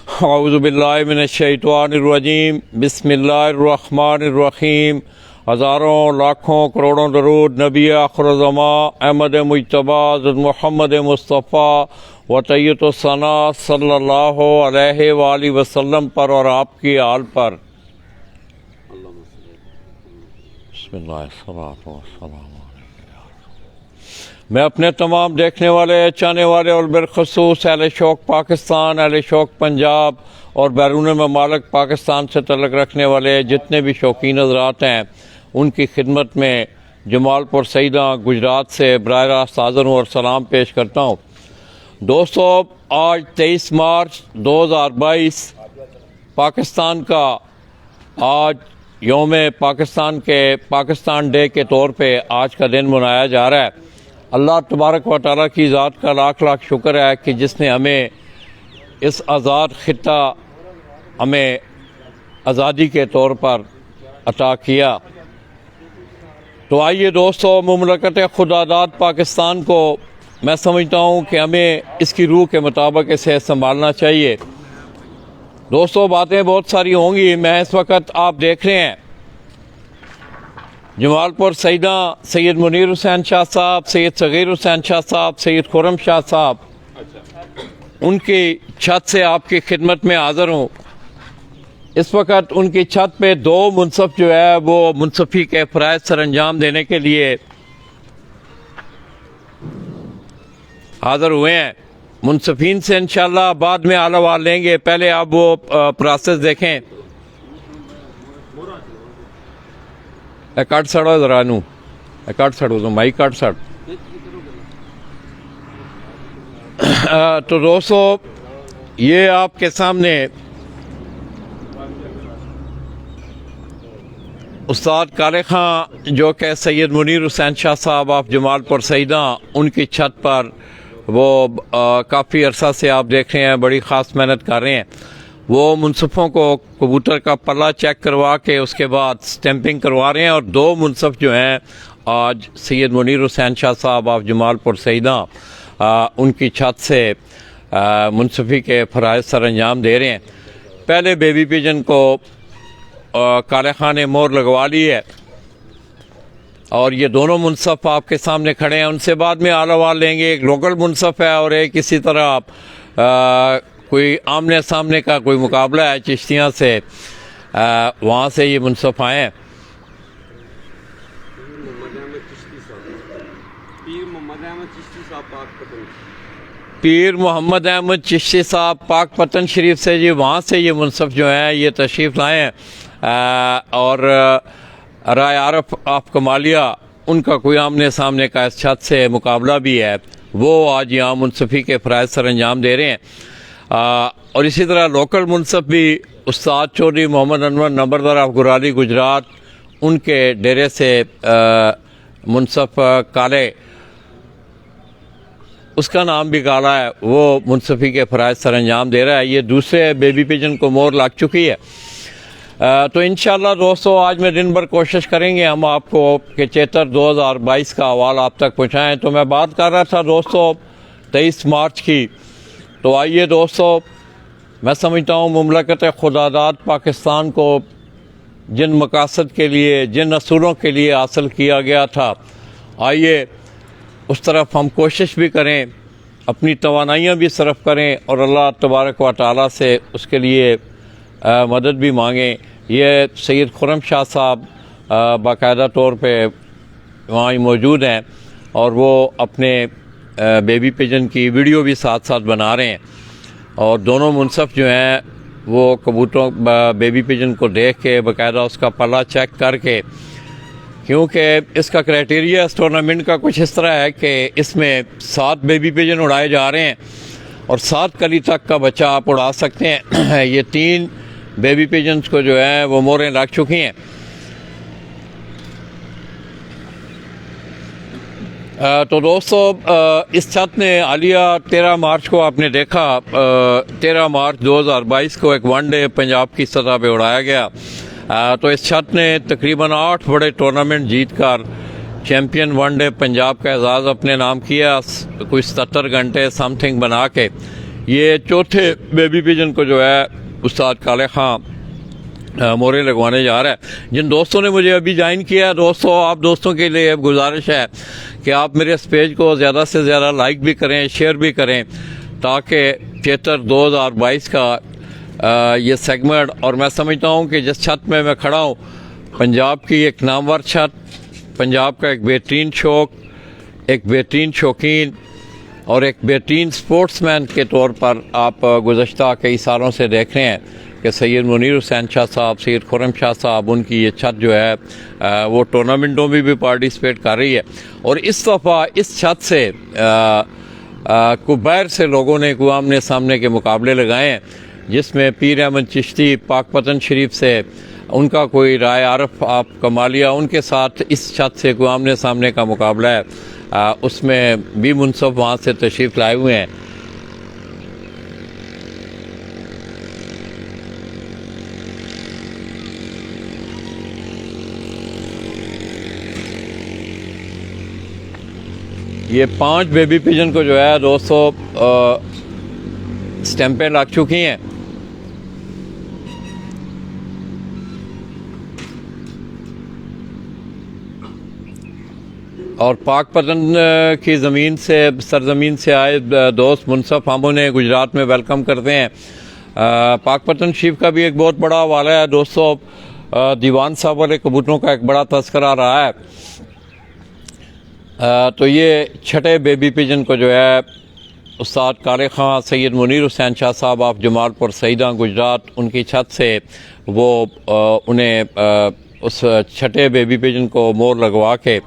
औज़ुबिल्लाहि मिनश्शैतानिर्रजीम बिस्मिल्लाहिर्रहमानिर्रहीम। हज़ारों लाखों करोड़ों दरूद नबी आखिर-उज़्ज़मा अहमद मुज्तबा मोहम्मद मुस्तफ़ा व तय्यतुस्सना सल्लल्लाहु अलैहि वालैहि वसल्लम पर और आपकी आल पर। बिस्मिल्लाहिर्रहमानिर्रहीम। मैं अपने तमाम देखने वाले, चाहने वाले और बिलखसूस अहले शौक़ पाकिस्तान, अहले शौक़ पंजाब और बैरून ममालिक पाकिस्तान से तल्लुक़ रखने वाले जितने भी शौकीन हज़रात हैं, उनकी खिदमत में जमालपुर सईदा गुजरात से बराह रास्त हाज़िर हूँ और सलाम पेश करता हूँ। दोस्तों, आज 23 मार्च 2022 पाकिस्तान का आज यौम पाकिस्तान के पाकिस्तान डे के तौर पे आज का दिन मनाया जा रहा है। अल्लाह तबारक व तआला की ज़ात का लाख लाख शुक्र है कि जिसने हमें इस आज़ाद खित्ता हमें आज़ादी के तौर पर अता किया। तो आइए दोस्तों, मुमलकत खुदादाद पाकिस्तान को मैं समझता हूँ कि हमें इसकी रूह के मुताबिक इसे संभालना चाहिए। दोस्तों, बातें बहुत सारी होंगी। मैं इस वक्त आप देख रहे हैं जमालपुर सईदा सैयद मुनीर हुसैन शाह साहब, सैयद सगीर हुसैन शाह साहब, सैयद खुर्रम शाह साहब, उनकी छत से आपकी खिदमत में हाज़िर हूँ। इस वक्त उनकी छत पे दो मुनसफ़ जो है वो मुनसफ़ी के फ़राइज़ सर अंजाम देने के लिए हाज़िर हुए हैं। मुनसफ़ीन से इंशाअल्लाह बाद में आलावाल लेंगे, पहले आप वो प्रोसेस देखें। कट सड़ो जरा नू, कट सड़ो तो माई कट सड़। तो दोस्तों, ये आपके सामने उस्ताद काले खां जो कि सैयद मुनीर हुसैन शाह साहब आप जमालपुर सईदा, उनकी छत पर वो काफ़ी अरसा से आप देख रहे हैं बड़ी ख़ास मेहनत कर रहे हैं। वो मुनसफ़ों को कबूतर का पल्ला चेक करवा के उसके बाद स्टैंपिंग करवा रहे हैं और दो मुनसफ़ जो हैं आज सैयद मुनीर हुसैन शाह साहब आप जमालपुर सईदा उनकी छत से मुनसफ़ी के फ़राइज़ सर अंजाम दे रहे हैं। पहले बेबी पिजन को काले खां ने मोहर लगवा ली है और ये दोनों मुनसफ़ आपके सामने खड़े हैं। उनसे बाद में आलावाल लेंगे। एक लोकल मुनसफ़ है और एक इसी तरह कोई आमने सामने का कोई मुकाबला है चिश्तियाँ से, वहाँ से ये मुनसफ़ आए हैं। पीर मोहम्मद अहमद चिश्ती साहब पाक पतन शरीफ से जी, वहाँ से ये मुनसफ़ जो हैं ये तशरीफ़ लाए हैं। और राय आरफ ऑफ कमालिया, उनका कोई आमने सामने का इस छत से मुकाबला भी है, वो आज यहाँ मुनसफ़ी के फ़राइज़ सर अंजाम दे रहे हैं। और इसी तरह लोकल मुनसफ़ भी उस्ताद चौधरी मोहम्मद अनवर नंबरदार ऑफ गुराली गुजरात, उनके डेरे से मुनसफ़ काले, उसका नाम भी काला है, वो मुनसफ़ी के फ़राइज़ सर अंजाम दे रहा है। ये दूसरे बेबी पिजन को मोहर लग चुकी है। तो इंशाअल्लाह दोस्तों, आज मैं दिन भर कोशिश करेंगे हम आपको कि चैतर 2022 का अहवाल आप तक पहुँचाएँ। तो मैं बात कर रहा था दोस्तों 23 मार्च की। तो आइए दोस्तों, मैं समझता हूँ मुमलकत खुदादाद पाकिस्तान को जिन मकासद के लिए, जिन असूलों के लिए हासिल किया गया था, आइए उस तरफ हम कोशिश भी करें, अपनी तवानाइयाँ भी सर्फ करें और अल्लाह तबारक व तआला से उसके लिए मदद भी मांगें। ये सैयद खुर्रम शाह साहब बाकायदा तौर पे वहाँ मौजूद हैं और वो अपने बेबी पिजन की वीडियो भी साथ साथ बना रहे हैं और दोनों मुनसफ़ जो हैं वो कबूतरों बेबी पिजन को देख के बाकायदा उसका पल्ला चेक करके, क्योंकि इसका क्राइटेरिया इस टूर्नामेंट का कुछ इस तरह है कि इसमें 7 बेबी पिजन उड़ाए जा रहे हैं और 7 कली तक का बच्चा आप उड़ा सकते हैं। ये 3 बेबी पिजन्स को जो है वो मोहरें लग चुकी हैं। तो दोस्तों, इस छत ने आलिया 13 मार्च को आपने देखा, 13 मार्च 2022 को एक वनडे पंजाब की सतह पे उड़ाया गया। तो इस छत ने तकरीबन 8 बड़े टूर्नामेंट जीत कर चैम्पियन वनडे पंजाब का एजाज़ अपने नाम किया। कोई 77 घंटे समथिंग बना के ये चौथे बेबी पिजन को जो है उस्ताद काले खां मोरे लगवाने जा रहा है। जिन दोस्तों ने मुझे अभी ज्वाइन किया है, दोस्तों आप दोस्तों के लिए गुजारिश है कि आप मेरे इस पेज को ज़्यादा से ज़्यादा लाइक भी करें, शेयर भी करें, ताकि चेतर 2022 का ये सेगमेंट, और मैं समझता हूँ कि जिस छत में मैं खड़ा हूँ, पंजाब की एक नामवर छत, पंजाब का एक बेहतरीन शौक, एक बेहतरीन शौकीन और एक बेहतरीन स्पोर्ट्समैन के तौर पर आप गुज़श्ता कई सालों से देख रहे हैं कि सैयद मुनीर हुसैन शाह साहब, सैयद खुर्रम शाह साहब, उनकी ये छत जो है वो टूर्नामेंटों में भी पार्टिसिपेट कर रही है। और इस दफ़ा इस छत से कुबैर से लोगों ने आमने सामने के मुकाबले लगाए हैं, जिसमें पीर अहमद चिश्ती पाकपतन शरीफ से उनका कोई राय आरफ आप कमालिया, उनके साथ इस छत से आमने सामने का मुकाबला है। उसमें भी मुनसफ वहाँ से तशरीफ़ लाए हुए हैं। ये 5 बेबी पिजन को जो है दोस्तों स्टैंपें लग चुकी हैं। और पाकपतन की ज़मीन से, सरज़मीन से आए दोस्त मुनसफ हम उन्हें गुजरात में वेलकम करते हैं। पाकपतन शरीफ का भी एक बहुत बड़ा हवाला है दोस्तों। दीवान साहब वाले कबूतरों का एक बड़ा तस्करा रहा है। तो ये छठे बेबी पिजन को जो है उस्ताद काले खां सैयद मुनीर हुसैन शाह साहब ऑफ जमालपुर सईदा गुजरात, उनकी छत से वो उन्हें उस छठे बेबी पिजन को मोर लगवा के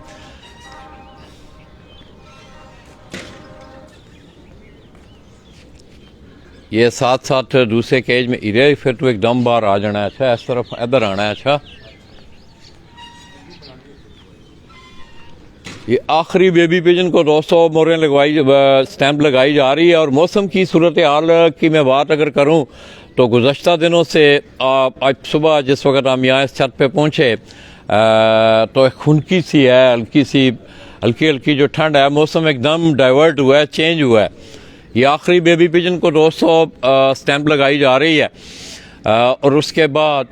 ये साथ साथ दूसरे केज में इधर फिर तो एकदम बाहर आ जाना है। अच्छा, इस तरफ इधर आना है। अच्छा, ये आखिरी बेबी पिजन को दोस्तों मोरें लगवाई, स्टैंप लगाई जा रही है। और मौसम की सूरत हाल की मैं बात अगर करूं तो गुज़श्ता दिनों से आज सुबह जिस वक्त हम यहाँ इस छत पे पहुँचे तो एक खुनकी सी है, हल्की हल्की जो ठंड है, मौसम एकदम डाइवर्ट हुआ है, चेंज हुआ है। ये आखिरी बेबी पिजन को दोस्तों स्टैंप लगाई जा रही है और उसके बाद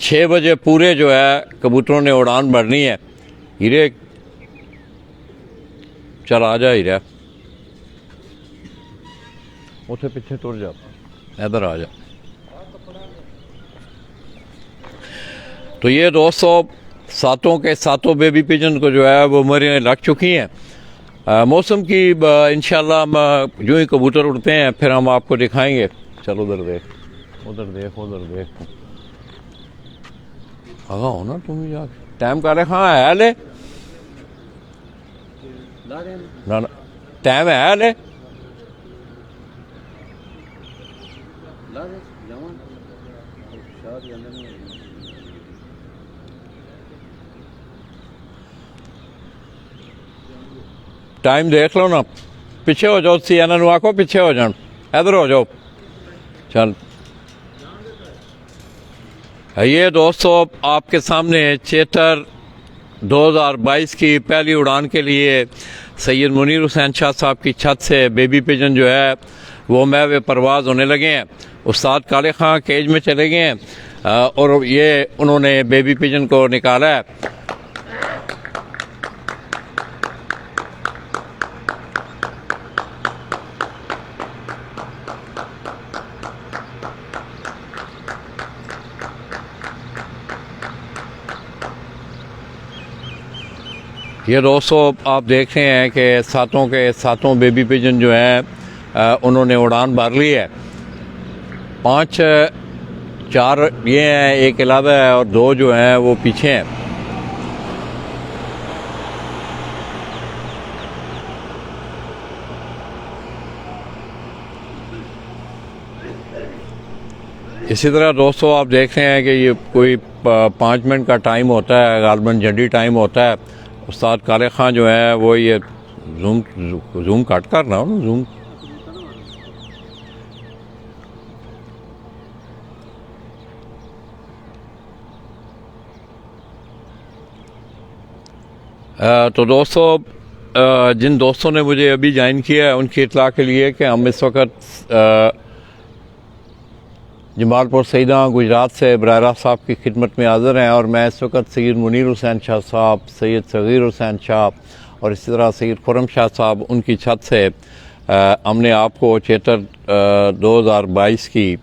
6 बजे पूरे जो है कबूतरों ने उड़ान भरनी है। हीरे चल आ जा, हीरा उसे पीछे तुर जा, इधर आ जा। तो ये दोस्तों सातों के सातों बेबी पिजन को जो है वो मरे लग चुकी हैं। मौसम की इंशाल्लाह हम जो ही कबूतर उड़ते हैं फिर हम आपको दिखाएंगे। चलो उधर देख, उधर देख, उधर देख, आगा हो ना तुम ही जाके। टाइम का कहाँ है ले ना, टाइम है ले टाइम देख लो ना, पीछे हो जाओ, CNN आखो पीछे हो जाओ, इधर हो जाओ। चल ये दोस्तों आपके सामने चेतर 2022 की पहली उड़ान के लिए सैयद मुनीर हुसैन शाह साहब की छत से बेबी पिजन जो है वो महवे परवाज़ होने लगे हैं। उस्ताद काले खां केज में चले गए हैं और ये उन्होंने बेबी पिजन को निकाला है। ये दोस्तों आप देख रहे हैं कि सातों के सातों बेबी पिजन जो हैं उन्होंने उड़ान भर ली है। 5 4 ये हैं, एक अलावा है और 2 जो हैं वो पीछे हैं। इसी तरह दोस्तों आप देख रहे हैं कि ये कोई 5 मिनट का टाइम होता है, गालबन जंडी टाइम होता है। उस्ताद काले खां जो है वो ये जूम कट कर रहा हूँ ना, जूम तो दोस्तों जिन दोस्तों ने मुझे अभी ज्वाइन किया है उनकी इत्तला के लिए कि हम इस वक्त जमालपुर सईदा गुजरात से बरारा साहब की खिदमत में हाज़िर हैं और मैं इस वक्त सैयद मुनीर हुसैन शाह साहब, सैयद सगीर हुसैन शाह और इसी तरह सैयद खुर्रम शाह साहब उनकी छत से हमने आपको चेतर 2022 की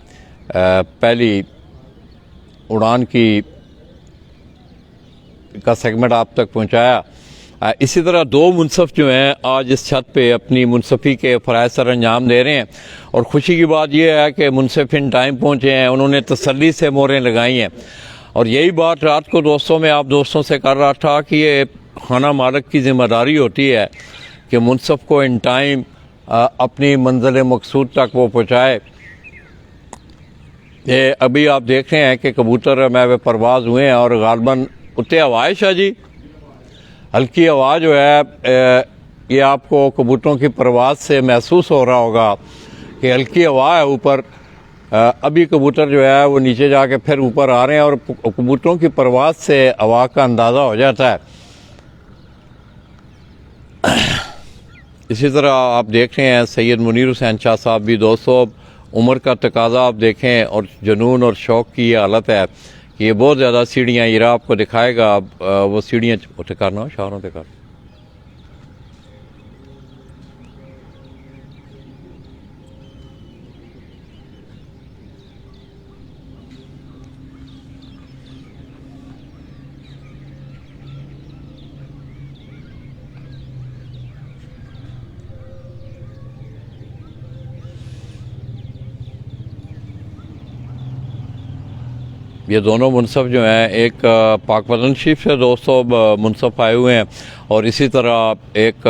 पहली उड़ान का सेगमेंट आप तक पहुंचाया। इसी तरह दो मुनसफ़ जो हैं आज इस छत पे अपनी मुनसफ़ी के फ़राइज़ सर अंजाम दे रहे हैं और ख़ुशी की बात यह है कि मुनसफ़ इन टाइम पहुँचे हैं, उन्होंने तसल्ली से मोहरें लगाई हैं। और यही बात रात को दोस्तों में आप दोस्तों से कर रहा था कि ये खाना मालिक की ज़िम्मेदारी होती है कि मुनसफ़ को इन टाइम अपनी मंजिल मकसूद तक वो पहुँचाए। ये अभी आप देख रहे हैं कि कबूतर में परवाज़ हुए हैं और गालबन उत्ते हवा है। शाह जी हल्की हवा जो है ये आपको कबूतरों की परवाज़ से महसूस हो रहा होगा कि हल्की हवा है ऊपर। अभी कबूतर जो है वो नीचे जाके फिर ऊपर आ रहे हैं और कबूतरों की परवाज़ से हवा का अंदाज़ा हो जाता है। इसी तरह आप देख रहे हैं सैयद मुनीर हुसैन शाह साहब भी दोस्तों, उम्र का तकाज़ा आप देखें और जुनून और शौक़ की ये हालत है कि ये बहुत ज़्यादा सीढ़ियाँ हीरा आपको दिखाएगा। वो सीढ़ियाँ उठे करना शहरों पे कर। ये दोनों मुनसफ़ जो हैं एक पाकपतन शरीफ से दोस्तों मुनसफ़ आए हुए हैं और इसी तरह एक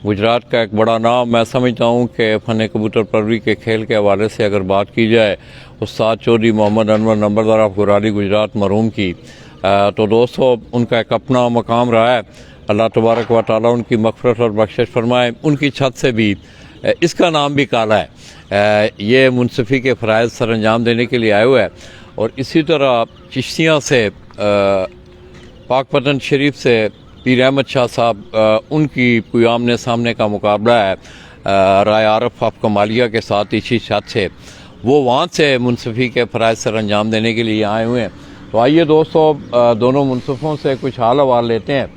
गुजरात का एक बड़ा नाम मैं समझता हूँ कि फ़न कबूतर परवरी के खेल के हवाले से अगर बात की जाए उस्ताद चौधरी मोहम्मद अनवर नंबरदार ऑफ गुराली गुजरात मरहूम की, तो दोस्तों उनका एक अपना मकाम रहा है। अल्लाह तबारक व तआला उनकी मग़फ़िरत और बख्शिश फरमाए। उनकी छत से भी इसका नाम भी काला है। ये मुनसफ़ी के फ़राइज़ सर अंजाम देने के लिए आए हुए हैं। और इसी तरह चिश्तियाँ से पाकपतन शरीफ से पीर अहमद शाह साहब उनकी कोई आमने सामने का मुकाबला है राय आरफ ऑफ कमालिया के साथ इसी छत से। वो वहाँ से मुनसफ़ी के फ़राइज़ सर अंजाम देने के लिए आए हुए हैं। तो आइए दोस्तों दोनों मुनसफ़ों से कुछ हाल अहवाल लेते हैं।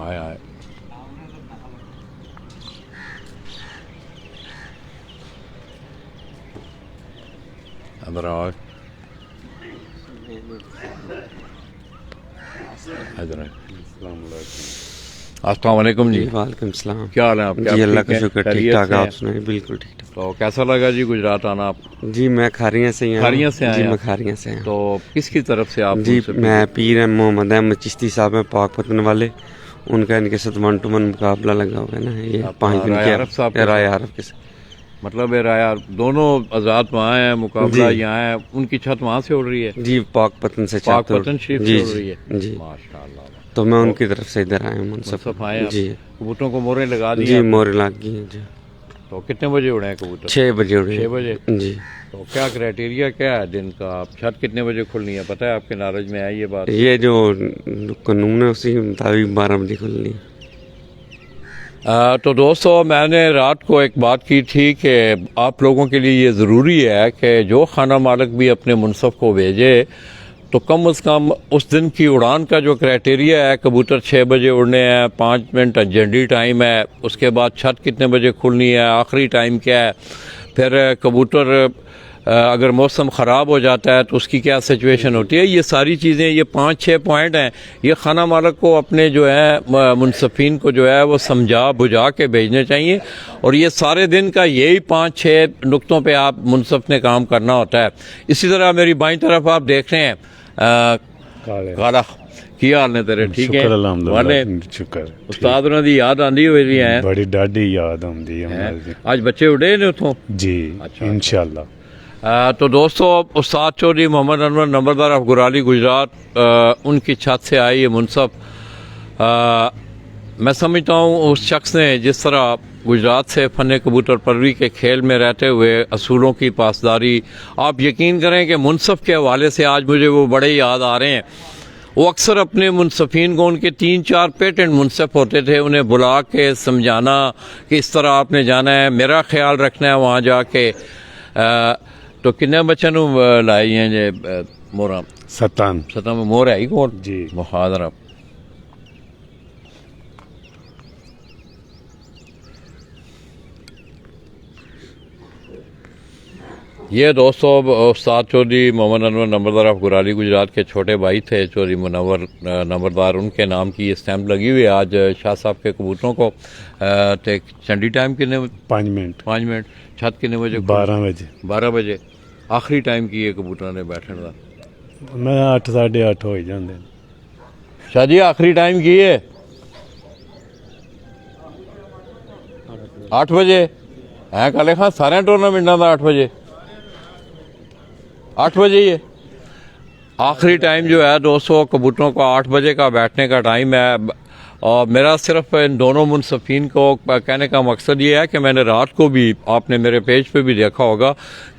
आए अंदर आओ, अस्सलाम वालेकुम जी। वालेकुम सलाम। क्या हाल है आपके? जी अल्लाह का शुक्र, ठीक ठाक। आप सुनाइए? बिल्कुल ठीक ठाक। तो कैसा लगा जी गुजरात आना आप? जी मैं खारियाँ से आया। खारियाँ से आए? जी मैं खारियाँ से आया। तो किसकी तरफ से आप? जी मैं पीर मोहम्मद अहमद चिश्ती साहब हैं पाकपतन वाले, उनका इनके साथ 1 to 1 मुकाबला लगा हुआ है ना। ये 5 दिन के राय आरफ के साथ, मतलब राय दोनों आज़ाद वहाँ हैं, मुकाबला यहाँ है। उनकी छत वहाँ से उड़ रही है? जी पाकपतन से, पाकपतन शरीफ से उड़ रही है जी। माशाअल्लाह। तो मैं उनकी तरफ से इधर आया हूँ मुनसफ़ आए जी। कबूतरों को मोहरें लगा दी? जी मोहरें लग गई जी। तो कितने बजे उड़े हैं कबूतर? 6 बजे उड़े। 6 बजे जी। तो क्या क्राइटेरिया क्या है दिन का? छत कितने बजे खुलनी है पता है आपके नॉलेज में है ये बात? ये जो कानून है उसी के मुताबिक 12 बजे खुलनी है। तो दोस्तों मैंने रात को एक बात की थी कि आप लोगों के लिए ये ज़रूरी है कि जो खाना मालिक भी अपने मुनसफ़ को भेजे तो कम से कम उस दिन की उड़ान का जो क्राइटेरिया है, कबूतर 6 बजे उड़ने हैं, 5 मिनट झंडी टाइम है, उसके बाद छत कितने बजे खुलनी है, आखिरी टाइम क्या है, फिर कबूतर अगर मौसम ख़राब हो जाता है तो उसकी क्या सिचुएशन होती है। ये सारी चीज़ें, ये 5-6 पॉइंट हैं, ये खाना मालिक को अपने जो है मुनसफ़ीन को जो है वो समझा बुझा के भेजने चाहिए। और ये सारे दिन का यही 5-6 नुक्तों पे आप मुनसफ़ ने काम करना होता है। इसी तरह मेरी बाईं तरफ आप देख रहे हैं काला की हाल ने तेरे? ठीक है वाले शुक्र। उस्ताद उन्होंने दी याद आंदी हुई है? बड़ी डाढ़ी याद आंदी है। आज बच्चे उड़े ने उतों? जी इंशाल्लाह। तो दोस्तों उस्ताद चौधरी मोहम्मद अनवर नंबरदार ऑफ गुराली गुजरात उनकी छत से आई ये मुनसफ़ मैं समझता हूँ उस शख्स ने जिस तरह गुजरात से फ़न कबूतर परवरी के खेल में रहते हुए असूलों की पासदारी, आप यकीन करें कि मुनसफ़ के हवाले से आज मुझे वो बड़े याद आ रहे हैं। वो अक्सर अपने मुनसफ़ीन को, उनके 3-4 पेटेंट मुनसफ़ होते थे, उन्हें बुला के समझाना कि इस तरह आपने जाना है, मेरा ख्याल रखना है वहाँ जाके। तो किन्ने बच्चों को लाई हैं जे मोरा सता में मोर है ही कौन जी मुहादरा। ये दोस्तों उस्ताद चौधरी मोहम्मद अनवर नंबरदार ऑफ गुराली गुजरात के छोटे भाई थे चौधरी मुनव्वर नंबरदार, उनके नाम की ये स्टैम्प लगी हुई है। आज शाह साहब के कबूतरों को चंडी टाइम कितने 5 मिनट 5 मिनट छत कितने बजे 12 बजे आखिरी टाइम की ये कबूतरों ने बैठने का मैं 8 साढ़े 8 हो जाते शाह जी आखिरी टाइम की है 8 बजे है कल खां सारे टूर्नामेंटा का 8 बजे 8 बजे ही है आखिरी टाइम जो है। दोस्तों कबूतरों को 8 बजे का बैठने का टाइम है। और मेरा सिर्फ इन दोनों मुनसफ़ीन को कहने का मकसद ये है कि मैंने रात को भी, आपने मेरे पेज पे भी देखा होगा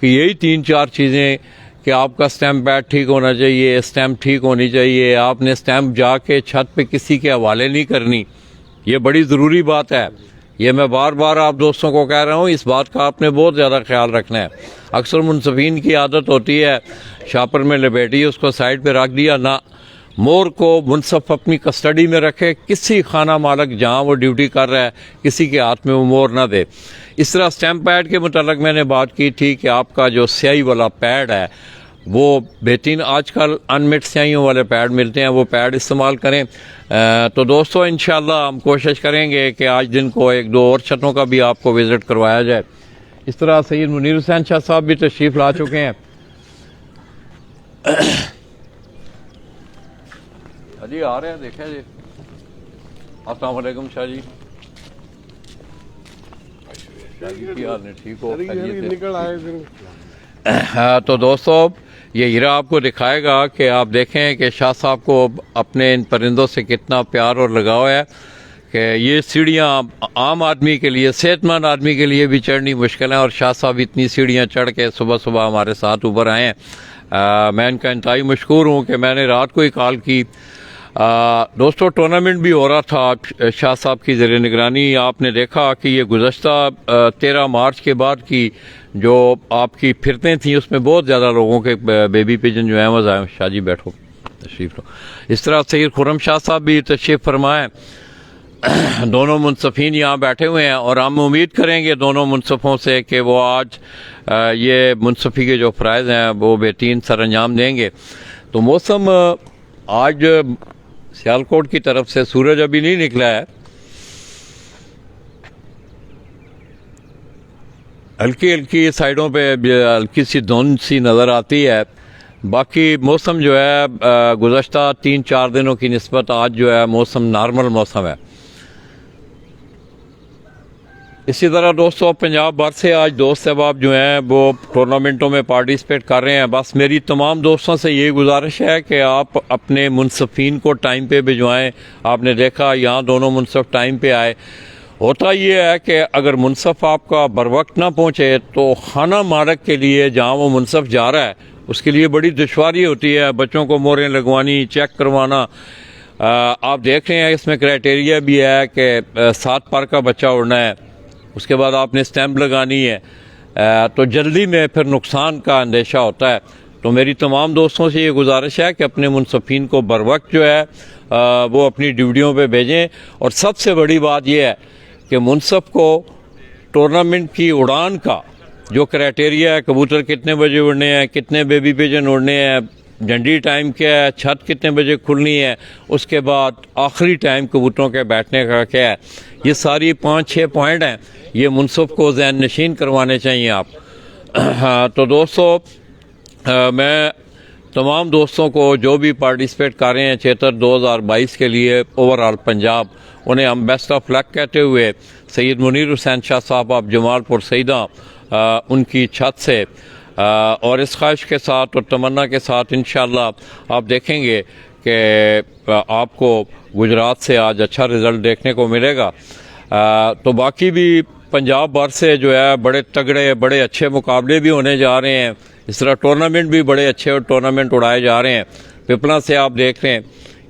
कि यही 3-4 चीज़ें कि आपका स्टैम्प पैड ठीक होना चाहिए, स्टैम्प ठीक होनी चाहिए, आपने स्टैम्प जाके छत पे किसी के हवाले नहीं करनी, ये बड़ी ज़रूरी बात है। ये मैं बार बार आप दोस्तों को कह रहा हूँ, इस बात का आपने बहुत ज़्यादा ख्याल रखना है। अक्सर मुनसफ़ीन की आदत होती है शापर में लपेटी उसको साइड पे रख दिया ना, मोर को मुनसफ़ अपनी कस्टडी में रखे, किसी खाना मालक जहाँ वो ड्यूटी कर रहा है किसी के हाथ में वो मोर ना दे। इस तरह स्टैम्प पैड के मुतालिक मैंने बात की थी कि आपका जो स्याही वाला पैड है वो बेहतरीन, आजकल अनमिट स्याहियों वाले पैड मिलते हैं, वो पैड इस्तेमाल करें। तो दोस्तों इंशाल्लाह हम कोशिश करेंगे कि आज दिन को 1-2 और छतों का भी आपको विज़िट करवाया जाए। इस तरह सैयद मुनीर हुसैन शाह साहब भी तशरीफ़ ला चुके हैं। जी आ रहे हैं, देखें जी। अस्सलाम वालेकुम शाह जी। शाह जी की हाल है, ठीक हो? निकल आए। हाँ तो दोस्तों ये हीरा आपको दिखाएगा कि आप देखें कि शाह साहब को अपने इन परिंदों से कितना प्यार और लगाव है कि ये सीढ़ियाँ आम आदमी के लिए, सेहतमंद आदमी के लिए भी चढ़नी मुश्किल है, और शाह साहब इतनी सीढ़ियाँ चढ़ के सुबह सुबह हमारे साथ ऊपर आए हैं। मैं इनका इंतहाई मशकूर हूँ कि मैंने रात को ही कॉल की। दोस्तों टूर्नामेंट भी हो रहा था शाह साहब की ज़ेर निगरानी। आपने देखा कि ये गुज़श्ता 13 मार्च के बाद की जो आपकी फिरतें थी उसमें बहुत ज़्यादा लोगों के बेबी पिजन जो है मज़ा आए। शाह जी बैठो, तशरीफ़ लो। इस तरह सैयद खुर्रम शाह साहब भी तशरीफ़ फरमाएँ। दोनों मुनसफ़ीन यहाँ बैठे हुए हैं और हम उम्मीद करेंगे दोनों मुनसफ़ों से कि वो आज ये मुनसफ़ी के जो फ़राइज़ हैं वो बेहतरीन सर अंजाम देंगे। तो मौसम आज सियालकोट की तरफ से सूरज अभी नहीं निकला है, हल्की हल्की साइडों पे हल्की सी धुंध सी नज़र आती है। बाकी मौसम जो है गुज़श्ता 3-4 दिनों की निस्बत आज जो है मौसम नॉर्मल मौसम है। इसी तरह दोस्तों पंजाब भर से आज दोस्त अहबाब जो हैं वो टूर्नामेंटों में पार्टिसिपेट कर रहे हैं। बस मेरी तमाम दोस्तों से ये गुजारिश है कि आप अपने मुनसफ़ीन को टाइम पे भिजवाएं। आपने देखा यहाँ दोनों मुनसफ़ टाइम पे आए। होता ये है कि अगर मुनसफ़ आपका बर वक्त ना पहुँचे तो खाना मालक के लिए जहाँ वो मुनसफ़ जा रहा है उसके लिए बड़ी दुश्वारी होती है, बच्चों को मोरें लगवानी, चेक करवाना। आप देख रहे हैं इसमें क्राइटेरिया भी है कि 7 पर का बच्चा उड़ना है, उसके बाद आपने स्टैंप लगानी है, तो जल्दी में फिर नुकसान का अंदेशा होता है। तो मेरी तमाम दोस्तों से ये गुजारिश है कि अपने मुनसफ़ीन को बर वक्त जो है वो अपनी ड्यूटियों पे भेजें। और सबसे बड़ी बात यह है कि मुनसफ़ को टूर्नामेंट की उड़ान का जो क्राइटेरिया है, कबूतर कितने बजे उड़ने हैं, कितने बेबी पिजन उड़ने हैं, झंडी टाइम क्या है, छत कितने बजे खुलनी है, उसके बाद आखिरी टाइम कबूतरों के बैठने का क्या है, ये सारी 5-6 पॉइंट हैं, ये मुनसफ़ को ज़हन नशीन करवाने चाहिए आप। हाँ तो दोस्तों मैं तमाम दोस्तों को जो भी पार्टिसिपेट कर रहे हैं चेतर 2022 के लिए ओवरऑल पंजाब, उन्हें हम बेस्ट ऑफ लक कहते हुए सैयद मुनीर हुसैन शाह साहब आप जमालपुर सईदा उनकी छत से और इस ख्वाहिश के साथ और तमन्ना के साथ इंशाअल्लाह आप देखेंगे कि आपको गुजरात से आज अच्छा रिज़ल्ट देखने को मिलेगा। तो बाकी भी पंजाब भर से जो है बड़े तगड़े बड़े अच्छे मुकाबले भी होने जा रहे हैं। इस तरह टूर्नामेंट भी बड़े अच्छे टूर्नामेंट उड़ाए जा रहे हैं। पिपला से आप देख रहे हैं,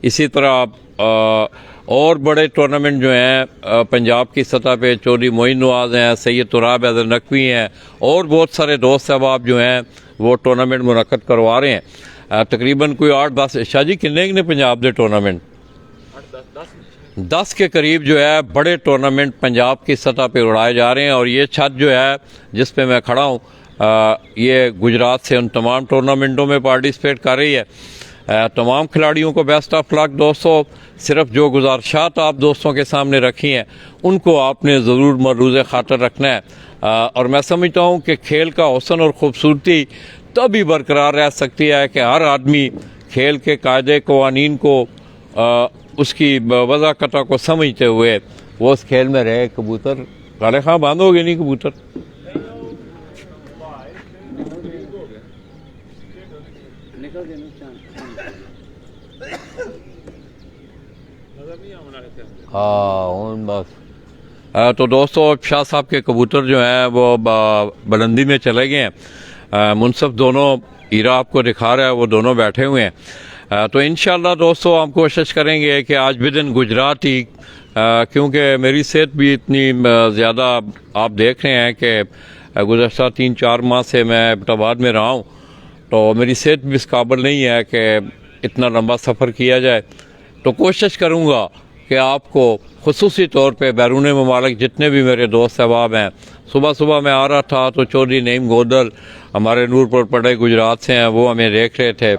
इसी तरह आप और बड़े टूर्नामेंट जो हैं पंजाब की सतह पे चौधरी मोइन नवाज हैं, सैयद तुराब हैदर नकवी हैं और बहुत सारे दोस्त अहबाब जो हैं वो टूर्नामेंट मुनक्कद करवा रहे हैं। तकरीबन कोई 8-10 शाह जी किन्ने पंजाब के टूर्नामेंट 10 के करीब जो है बड़े टूर्नामेंट पंजाब की सतह पे उड़ाए जा रहे हैं। और ये छत जो है जिस पे मैं खड़ा हूँ ये गुजरात से उन तमाम टूर्नामेंटों में पार्टिसिपेट कर रही है। तमाम खिलाड़ियों को बेस्ट ऑफ लक दोस्तों। सिर्फ जो गुजारिशात आप दोस्तों के सामने रखी हैं उनको आपने ज़रूर मरूज़ ख़ातर रखना है। और मैं समझता हूँ कि खेल का हुस्न और ख़ूबसूरती तभी बरकरार रह सकती है कि हर आदमी खेल के कायदे कवानीन को उसकी वज़ाक़त को समझते हुए वो उस खेल में रहे। कबूतर काले खां बंद हो गए नहीं कबूतर हाँ बस। तो दोस्तों शाह साहब के कबूतर जो हैं वो बुलंदी में चले गए हैं। मुनसफ दोनों हीरा आपको दिखा रहा है, वो दोनों बैठे हुए हैं। तो इंशाल्लाह दोस्तों हम कोशिश करेंगे कि आज भी दिन गुजरात ही क्योंकि मेरी सेहत भी इतनी ज़्यादा आप देख रहे हैं कि गुज़श्ता 3-4 माह से मैं एबटाबाद में रहा हूँ, तो मेरी सेहत भी इस काबिल नहीं है कि इतना लंबा सफ़र किया जाए। तो कोशिश करूँगा कि आपको ख़ुसूसी तौर पे बैरून ममालिक जितने भी मेरे दोस्त अहबाब हैं, सुबह सुबह मैं आ रहा था तो चौधरी नईम गोदल हमारे नूरपुर पड़े गुजरात से हैं, वो हमें देख रहे थे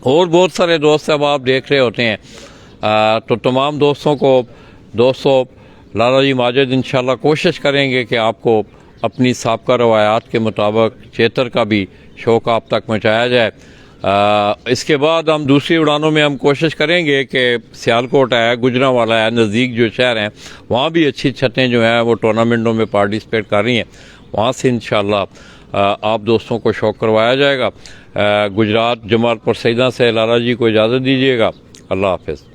और बहुत सारे दोस्त अहबाब देख रहे होते हैं। तो तमाम दोस्तों लाला जी माजिद इंशाल्लाह कोशिश करेंगे कि आपको अपनी साबका रवायात के मुताबिक चेतर का भी शौक़ आप तक पहुँचाया जाए। इसके बाद हम दूसरी उड़ानों में हम कोशिश करेंगे कि सियालकोट है, गुजरांवाला है, नज़दीक जो शहर हैं वहाँ भी अच्छी छतें जो हैं वो टूर्नामेंटों में पार्टिसिपेट कर रही हैं, वहाँ से इंशाल्लाह आप दोस्तों को शौक़ करवाया जाएगा। गुजरात जमालपुर सईदा से लाला जी को इजाज़त दीजिएगा। अल्लाह हाफ़िज़।